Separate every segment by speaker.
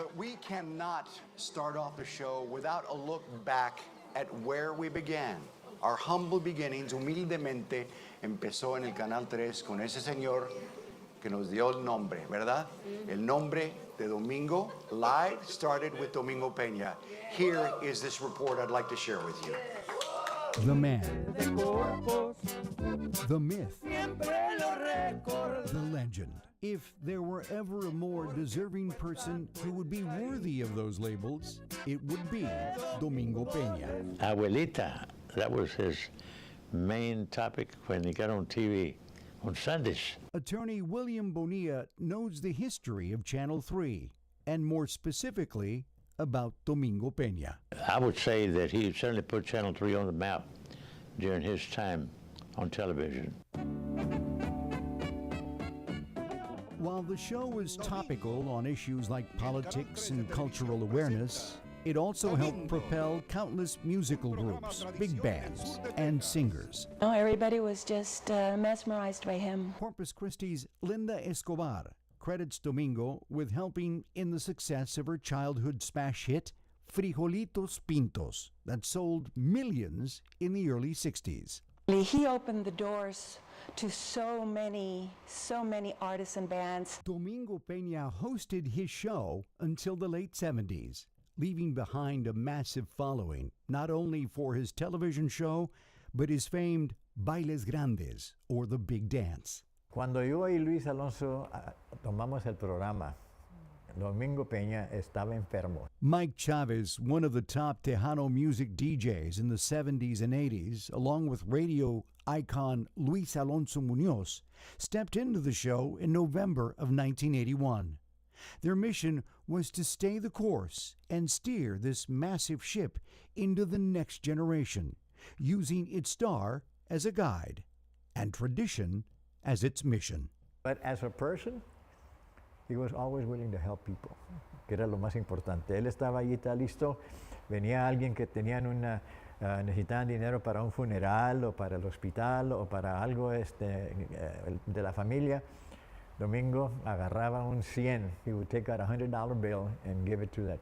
Speaker 1: But we cannot start off the show without a look back at where we began. Our humble beginnings, humildemente, empezó en el Canal 3 con ese señor que nos dio el nombre, ¿verdad? El nombre de Domingo Live started with Domingo Peña. Here is this report I'd like to share with you.
Speaker 2: The man, the myth, the legend. If there were ever a more deserving person who would be worthy of those labels, it would be Domingo Peña.
Speaker 3: Abuelita, that was his main topic when he got on TV on Sundays.
Speaker 2: Attorney William Bonilla knows the history of Channel 3, and more specifically, about Domingo Peña.
Speaker 3: I would say that he certainly put Channel 3 on the map during his time on television.
Speaker 2: While the show was topical on issues like politics and cultural awareness, it also helped propel countless musical groups, big bands, and singers.
Speaker 4: Oh, everybody was just mesmerized by him.
Speaker 2: Corpus Christi's Linda Escobar credits Domingo with helping in the success of her childhood smash hit, Frijolitos Pintos, that sold millions in the early 60s.
Speaker 4: He opened the doors to so many artists and bands.
Speaker 2: Domingo Peña hosted his show until the late 70s, leaving behind a massive following, not only for his television show, but his famed Bailes Grandes, or the Big Dance.
Speaker 5: Cuando yo y Luis Alonso tomamos el programa, Domingo Peña estaba enfermo.
Speaker 2: Mike Chavez, one of the top Tejano music DJs in the 70s and 80s, along with radio icon Luis Alonso Muñoz, stepped into the show in November of 1981. Their mission was to stay the course and steer this massive ship into the next generation, using its star as a guide and tradition as its mission.
Speaker 5: But as a person, he was always willing to help people, que era lo más importante. Él estaba allí, está listo. Venía alguien que necesitaban dinero para un funeral o para el hospital o para algo de la familia. Domingo agarraba un 100. He would take out a $100 bill and give it to that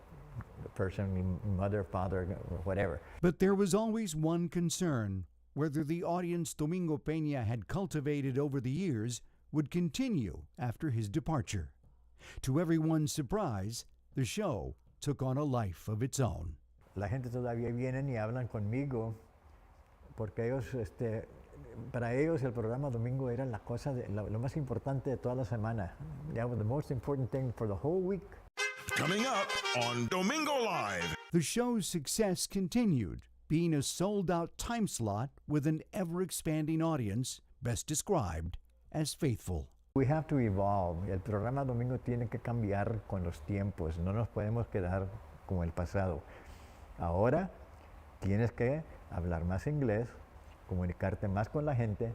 Speaker 5: person, mother, father, whatever.
Speaker 2: But there was always one concern, whether the audience Domingo Peña had cultivated over the years would continue after his departure. To everyone's surprise, the show took on a life of its own.
Speaker 5: La gente todavía vienen y hablan conmigo porque ellos, para ellos el programa Domingo era la cosa lo más importante de toda la semana. That was the most important thing for the whole week.
Speaker 6: Coming up on Domingo Live.
Speaker 2: The show's success continued, being a sold-out time slot with an ever-expanding audience, best described as faithful.
Speaker 5: We have to evolve. El programa Domingo tiene que cambiar con los tiempos. No nos podemos quedar como el pasado. Ahora tienes que hablar más inglés, comunicarte más con la gente,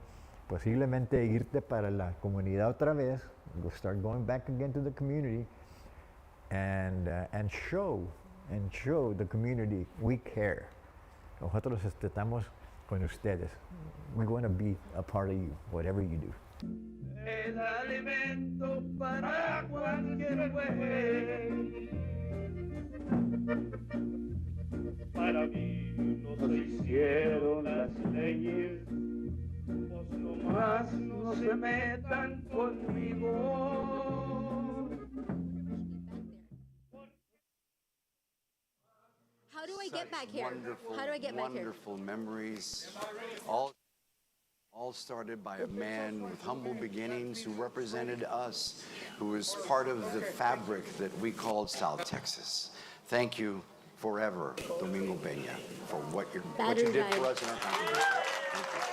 Speaker 5: posiblemente irte para la comunidad otra vez, start going back again to the community, and show the community we care. Nosotros estamos con ustedes. We want to be a part of you, whatever you do.
Speaker 7: El alimento para cualquier mujer. Para mí no se hicieron las leyes, pues nomás no se metan conmigo.
Speaker 8: How do I get back here?
Speaker 1: Wonderful,
Speaker 8: How do I get back here?
Speaker 1: wonderful memories. All started by a man with humble beginnings who represented us, who was part of the fabric that we called South Texas. Thank you forever, Domingo Peña, for what you did for us in our country. Thank you.